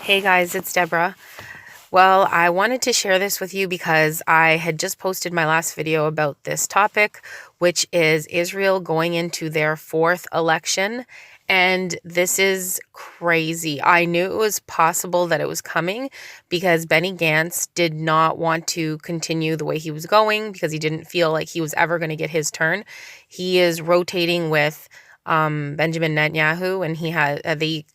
Hey guys, it's Deborah. Well, I wanted to share this with you because I had just posted my last video about this topic, which is Israel going into their fourth election. And this is crazy. I knew it was possible that it was coming because Benny Gantz did not want to continue the way he was going because he didn't feel like he was ever going to get his turn. He is rotating with Benjamin Netanyahu, and they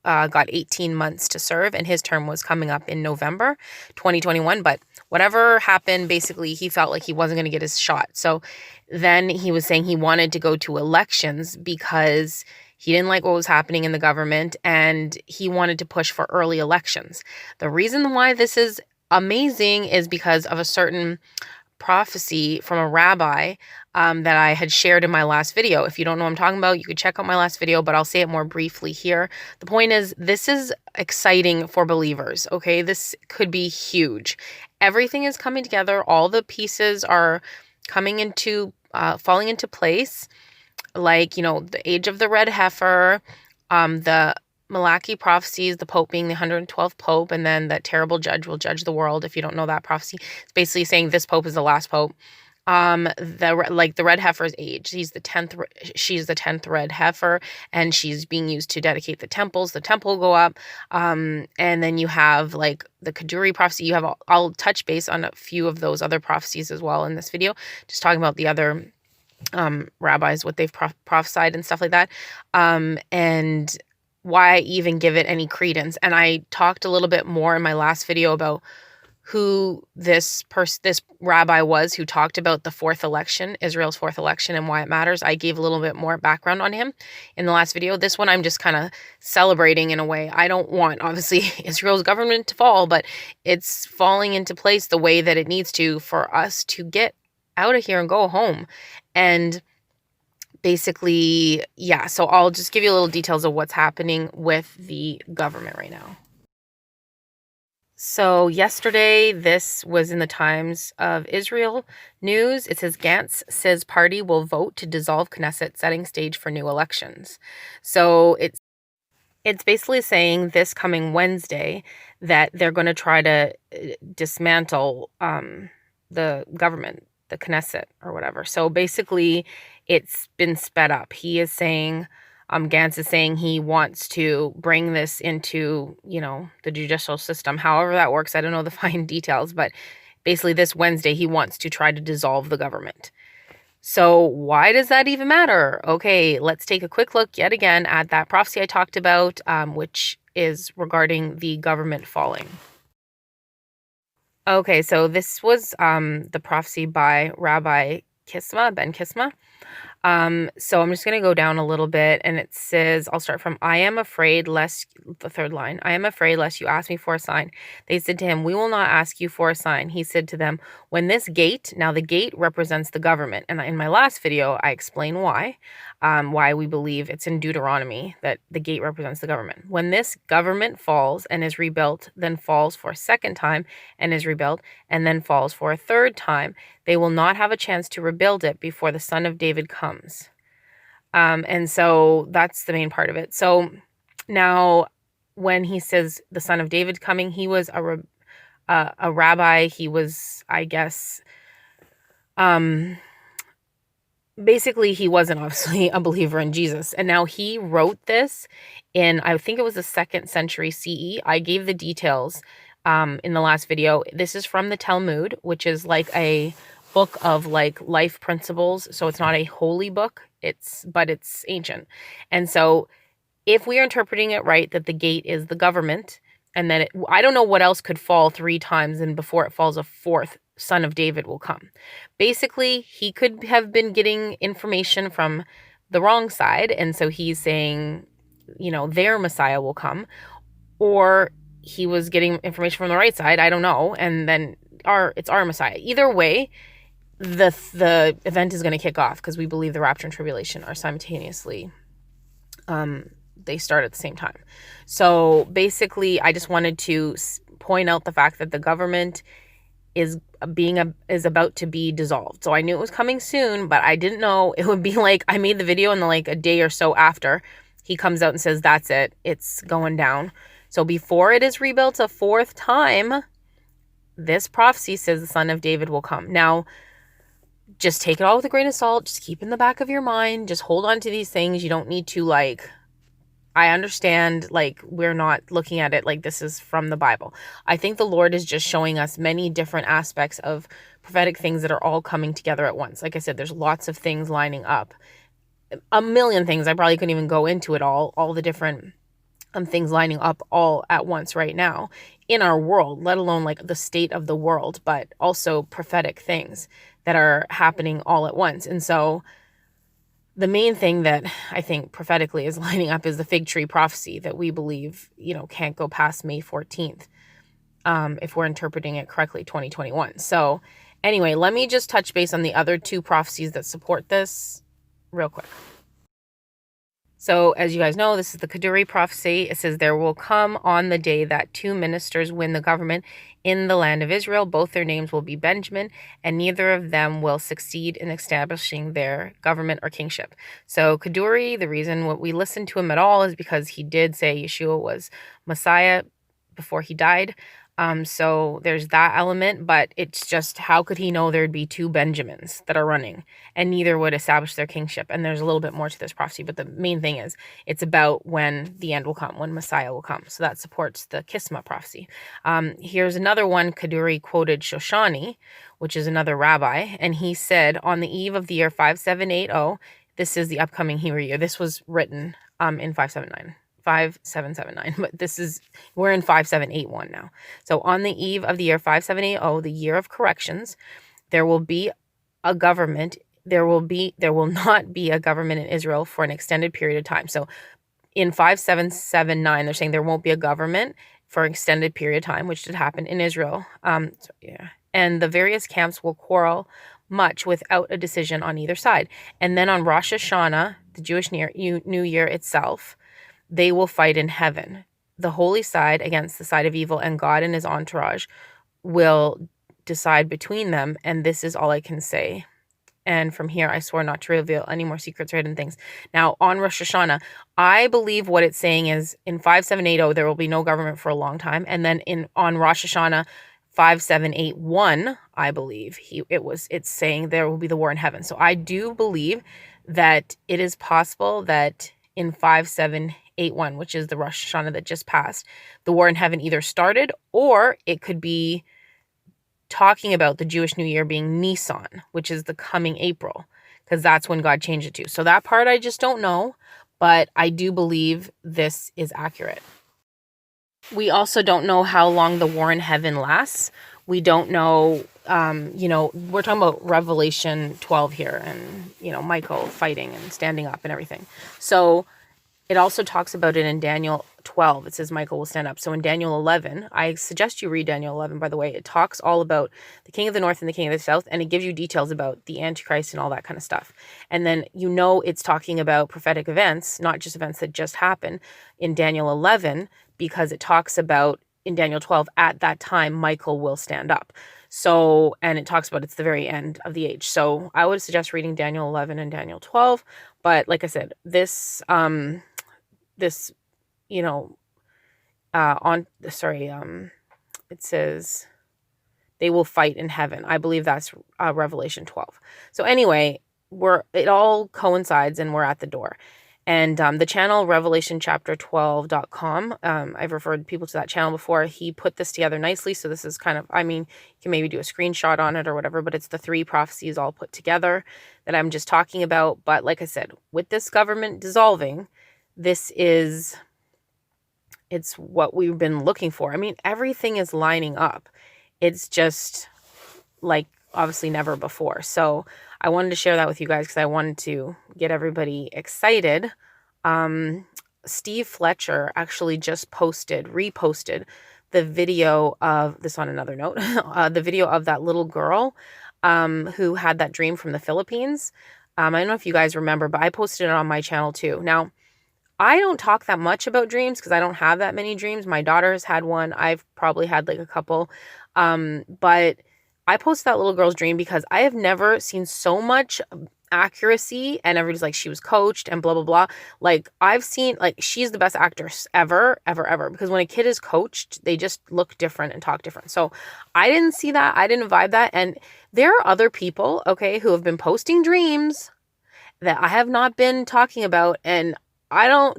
got 18 months to serve, and his term was coming up in November 2021. But whatever happened, basically, he felt like he wasn't going to get his shot. So then he was saying he wanted to go to elections because he didn't like what was happening in the government, and he wanted to push for early elections. The reason why this is amazing is because of a certain prophecy from a rabbi that I had shared in my last video. If you don't know what I'm talking about, you could check out my last video, but I'll say it more briefly here. The point is, this is exciting for believers, okay? This could be huge. Everything is coming together. All the pieces are coming into, falling into place. Like, the age of the red heifer, the Malachi prophecies, the Pope being the 112th Pope, and then that terrible judge will judge the world. If you don't know that prophecy, it's basically saying this Pope is the last Pope. The red heifer's age. She's the 10th red heifer, and she's being used to dedicate the temples. The temple will go up. And then you have like the Kaduri prophecy. You have, I'll touch base on a few of those other prophecies as well in this video, just talking about the other rabbis, what they've prophesied and stuff like that. And why even give it any credence. And I talked a little bit more in my last video about who this rabbi was who talked about the fourth election, Israel's fourth election, and why it matters. I gave a little bit more background on him in the last video. This one I'm just kind of celebrating in a way. I don't want, obviously, Israel's government to fall, but it's falling into place the way that it needs to for us to get out of here and go home. And basically, yeah, so I'll just give you a little details of what's happening with the government right now. So yesterday, this was in the Times of Israel news. It says Gantz says party will vote to dissolve Knesset, setting stage for new elections. So it's basically saying this coming Wednesday that they're going to try to dismantle the government, the Knesset or whatever. So basically, it's been sped up. He is saying, Gantz is saying he wants to bring this into, the judicial system. However that works, I don't know the fine details, but basically this Wednesday, he wants to try to dissolve the government. So why does that even matter? Okay, let's take a quick look yet again at that prophecy I talked about, which is regarding the government falling. Okay, so this was the prophecy by Rabbi Ben Kisma. So I'm just going to go down a little bit, and it says, I'll start from, I am afraid lest, the third line, I am afraid lest you ask me for a sign. They said to him, we will not ask you for a sign. He said to them, when this gate, now the gate represents the government. And in my last video, I explain why we believe it's in Deuteronomy that the gate represents the government. When this government falls and is rebuilt, then falls for a second time and is rebuilt, and then falls for a third time, they will not have a chance to rebuild it before the Son of David comes. And so that's the main part of it. So now when he says the Son of David coming, he was a rabbi. He was, I guess, basically he wasn't obviously a believer in Jesus. And now he wrote this in, I think it was the 2nd century CE. I gave the details in the last video. This is from the Talmud, which is like a book of like life principles. So it's not a holy book, but it's ancient. And so if we are interpreting it right, that the gate is the government, and then I don't know what else could fall 3 times, and before it falls a fourth, Son of David will come. Basically, he could have been getting information from the wrong side, and so he's saying, their Messiah will come, or he was getting information from the right side, I don't know, and then it's our Messiah. Either way, the event is going to kick off because we believe the rapture and tribulation are simultaneously, they start at the same time. So basically, I just wanted to point out the fact that the government is about to be dissolved. So I knew it was coming soon, but I didn't know it would be like, I made the video and then like a day or so after, he comes out and says, that's it, it's going down. So before it is rebuilt a fourth time, this prophecy says the son of David will come. Now, just take it all with a grain of salt. Just keep in the back of your mind. Just hold on to these things. You don't need to, like, I understand, like, we're not looking at it like this is from the Bible. I think the Lord is just showing us many different aspects of prophetic things that are all coming together at once. Like I said, there's lots of things lining up. A million things. I probably couldn't even go into it all the different things lining up all at once right now in our world, let alone like the state of the world, but also prophetic things that are happening all at once. And so the main thing that I think prophetically is lining up is the fig tree prophecy that we believe, can't go past May 14th, if we're interpreting it correctly, 2021. So anyway, let me just touch base on the other two prophecies that support this real quick. So as you guys know, this is the Kaduri prophecy. It says, there will come on the day that two ministers win the government in the land of Israel. Both their names will be Benjamin, and neither of them will succeed in establishing their government or kingship. So Kaduri, the reason what we listened to him at all is because he did say Yeshua was Messiah before he died. So there's that element, but it's just, how could he know there'd be two Benjamins that are running and neither would establish their kingship? And there's a little bit more to this prophecy, but the main thing is it's about when the end will come, when Messiah will come. So that supports the Kisma prophecy. Here's another one. Kaduri quoted Shoshani, which is another rabbi, and he said, on the eve of the year 5780, this is the upcoming Hebrew year. This was written in 5779, but we're in 5781 now. So on the eve of the year 5780, the year of corrections, there will be a government. There will not be a government in Israel for an extended period of time. So in 5779, they're saying there won't be a government for an extended period of time, which did happen in Israel. And the various camps will quarrel much without a decision on either side. And then on Rosh Hashanah, the Jewish New Year itself, they will fight in heaven, the holy side against the side of evil, and God and his entourage will decide between them. And this is all I can say. And from here, I swore not to reveal any more secrets or hidden things. Now, on Rosh Hashanah, I believe what it's saying is in 5780, there will be no government for a long time. And then on Rosh Hashanah, 5781, I believe it's saying there will be the war in heaven. So I do believe that it is possible that in 5781, which is the Rosh Hashanah that just passed, the war in heaven either started, or it could be talking about the Jewish New Year being Nisan, which is the coming April, because that's when God changed it to. So that part I just don't know, but I do believe this is accurate. We also don't know how long the war in heaven lasts. We don't know, we're talking about Revelation 12 here and, Michael fighting and standing up and everything. So it also talks about it in Daniel 12. It says Michael will stand up. So in Daniel 11, I suggest you read Daniel 11, by the way. It talks all about the king of the north and the king of the south, and it gives you details about the Antichrist and all that kind of stuff. And then it's talking about prophetic events, not just events that just happened in Daniel 11, because it talks about in Daniel 12, at that time, Michael will stand up. So, and it talks about it's the very end of the age. So I would suggest reading Daniel 11 and Daniel 12. But like I said, it says they will fight in heaven. I believe that's Revelation 12. So anyway, it all coincides and we're at the door. And the channel revelationchapter12.com, I've referred people to that channel before. He put this together nicely. So this is kind of, you can maybe do a screenshot on it or whatever, but it's the three prophecies all put together that I'm just talking about. But like I said, with this government dissolving, it's what we've been looking for. Everything is lining up. It's just like obviously never before. So I wanted to share that with you guys because I wanted to get everybody excited. Steve Fletcher actually just reposted the video of this on another note, the video of that little girl who had that dream from the Philippines. I don't know if you guys remember, but I posted it on my channel too. Now, I don't talk that much about dreams because I don't have that many dreams. My daughter has had one. I've probably had like a couple. But I posted that little girl's dream because I have never seen so much accuracy, and everybody's like, she was coached and blah blah blah. Like, I've seen, like, she's the best actress ever, because when a kid is coached, they just look different and talk different. So I didn't see that, I didn't vibe that. And there are other people, okay, who have been posting dreams that I have not been talking about, and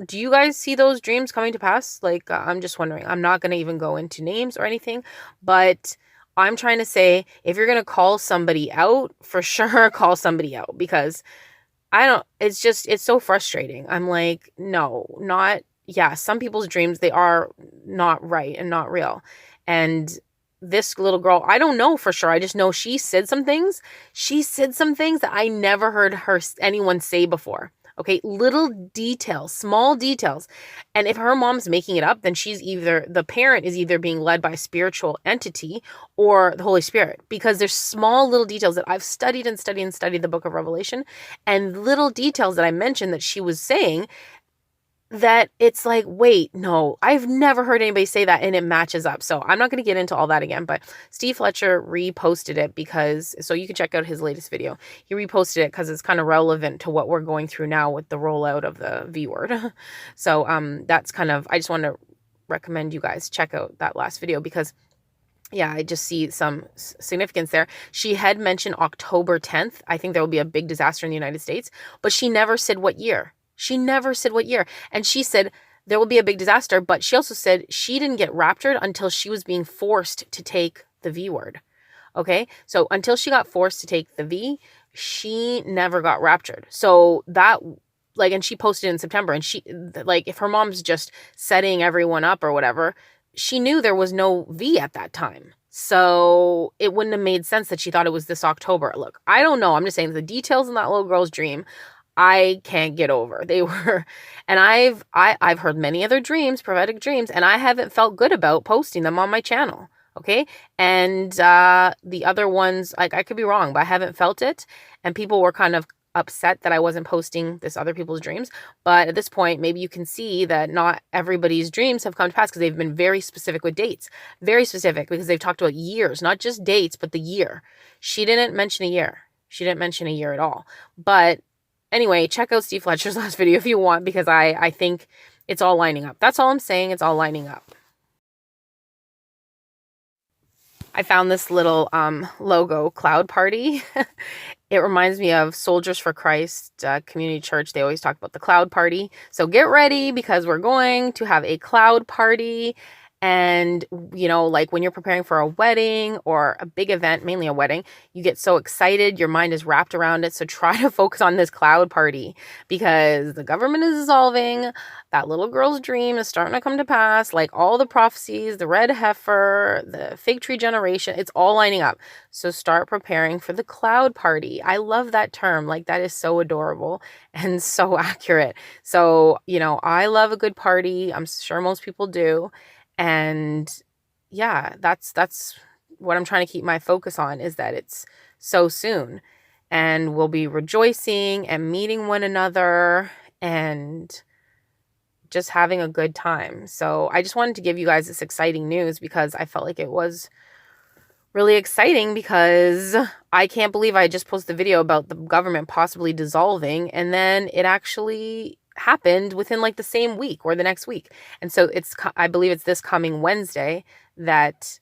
do you guys see those dreams coming to pass? Like, I'm just wondering. I'm not going to even go into names or anything, but I'm trying to say, if you're going to call somebody out, for sure call somebody out, because it's so frustrating. I'm like, no, not, yeah, some people's dreams, they are not right and not real. And this little girl, I don't know for sure. I just know she said some things. She said some things that I never heard anyone say before. Okay, little details, small details. And if her mom's making it up, then the parent is either being led by a spiritual entity or the Holy Spirit, because there's small little details that I've studied and studied and studied the book of Revelation, and little details that I mentioned that she was saying that it's like, wait, no, I've never heard anybody say that, and it matches up. So I'm not going to get into all that again, but Steve Fletcher reposted it so you can check out his latest video. He reposted it because it's kind of relevant to what we're going through now with the rollout of the V word. So that's I just want to recommend you guys check out that last video, because yeah, I just see some significance there. She had mentioned October 10th. I think there will be a big disaster in the United States, but she never said what year. And she said there will be a big disaster, but she also said she didn't get raptured until she was being forced to take the V word. Okay? So until she got forced to take the V, she never got raptured. So that, like, and she posted in September, and she, like, if her mom's just setting everyone up or whatever, she knew there was no V at that time. So it wouldn't have made sense that she thought it was this October. Look, I don't know. I'm just saying the details in that little girl's dream, I can't get over. They were, and I've heard many other dreams, prophetic dreams, and I haven't felt good about posting them on my channel. Okay. And the other ones, like, I could be wrong, but I haven't felt it. And people were kind of upset that I wasn't posting this other people's dreams. But at this point, maybe you can see that not everybody's dreams have come to pass, because they've been very specific with dates. Very specific, because they've talked about years, not just dates, but the year. She didn't mention a year. She didn't mention a year at all. But anyway, check out Steve Fletcher's last video if you want, because I think it's all lining up. That's all I'm saying. It's all lining up. I found this little logo, Cloud Party. It reminds me of Soldiers for Christ Community Church. They always talk about the Cloud Party. So get ready, because we're going to have a cloud party. And, you know, like when you're preparing for a wedding or a big event, mainly a wedding, you get so excited, your mind is wrapped around it. So try to focus on this cloud party, because the government is dissolving. That little girl's dream is starting to come to pass. Like, all the prophecies, the red heifer, the fig tree generation, it's all lining up. So start preparing for the cloud party. I love that term. Like, that is so adorable and so accurate. So, you know, I love a good party. I'm sure most people do. And yeah, that's what I'm trying to keep my focus on, is that it's so soon, and we'll be rejoicing and meeting one another and just having a good time. So I just wanted to give you guys this exciting news, because I felt like it was really exciting, because I can't believe I just posted a video about the government possibly dissolving, and then it actually happened within like the same week or the next week. And so I believe it's this coming Wednesday that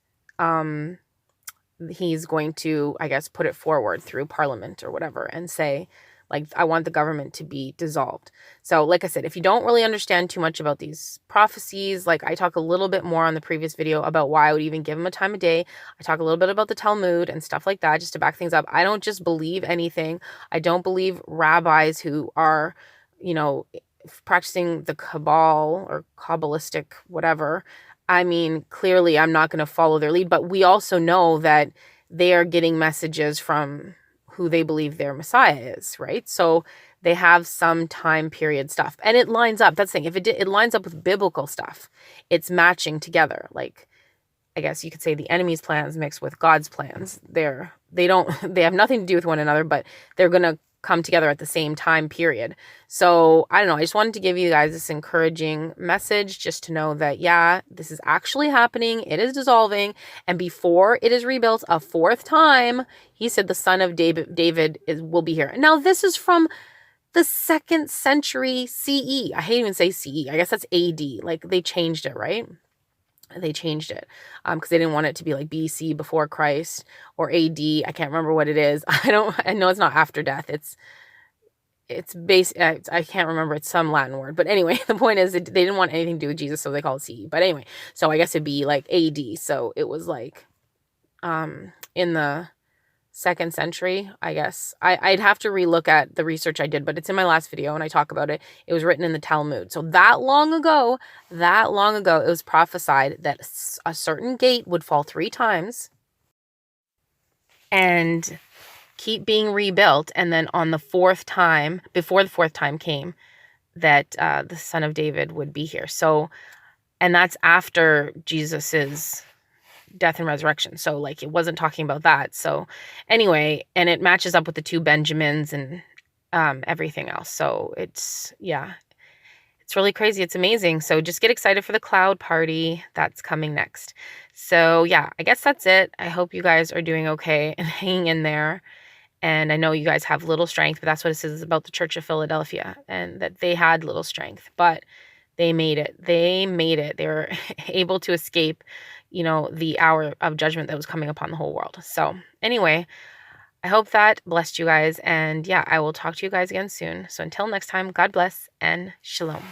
he's going to, I guess, put it forward through Parliament or whatever, and say, like, I want the government to be dissolved. So like I said, if you don't really understand too much about these prophecies, like, I talk a little bit more on the previous video about why I would even give him a time of day. I talk a little bit about the Talmud and stuff like that, just to back things up. I don't just believe anything. I don't believe rabbis who are, you know, practicing the Kabbalah or Kabbalistic whatever. I mean, clearly I'm not going to follow their lead, but we also know that they are getting messages from who they believe their Messiah is, right? So they have some time period stuff, and it lines up. That's the thing. If it lines up with biblical stuff, it's matching together. Like, I guess you could say the enemy's plans mixed with God's plans. They have nothing to do with one another, but they're going to come together at the same time period. So I don't know, I just wanted to give you guys this encouraging message, just to know that, yeah, this is actually happening. It is dissolving, and before it is rebuilt a fourth time, he said the son of David will be here. Now this is from the 2nd century CE. I hate even say CE. I guess that's AD. Like, they changed it, right? They changed it because they didn't want it to be like BC, before Christ, or AD. I can't remember what it is. I know it's not after death. It's based, I can't remember. It's some Latin word. But anyway, the point is they didn't want anything to do with Jesus, so they call it CE. But anyway, so I guess it'd be like AD. So it was like in the 2nd century, I guess. I'd have to relook at the research I did, but it's in my last video and I talk about it. It was written in the Talmud. So that long ago, it was prophesied that a certain gate would fall 3 times and keep being rebuilt. And then on the 4th time, before the 4th time came, that the son of David would be here. So, and that's after Jesus's death and resurrection. So like, it wasn't talking about that. So anyway, and it matches up with the 2 Benjamins and everything else. So it's really crazy. It's amazing. So just get excited for the cloud party that's coming next. So yeah, I guess that's it. I hope you guys are doing okay and hanging in there. And I know you guys have little strength, but that's what it says about the Church of Philadelphia, and that they had little strength, but they made it. They were able to escape, the hour of judgment that was coming upon the whole world. So anyway, I hope that blessed you guys. And yeah, I will talk to you guys again soon. So until next time, God bless and shalom.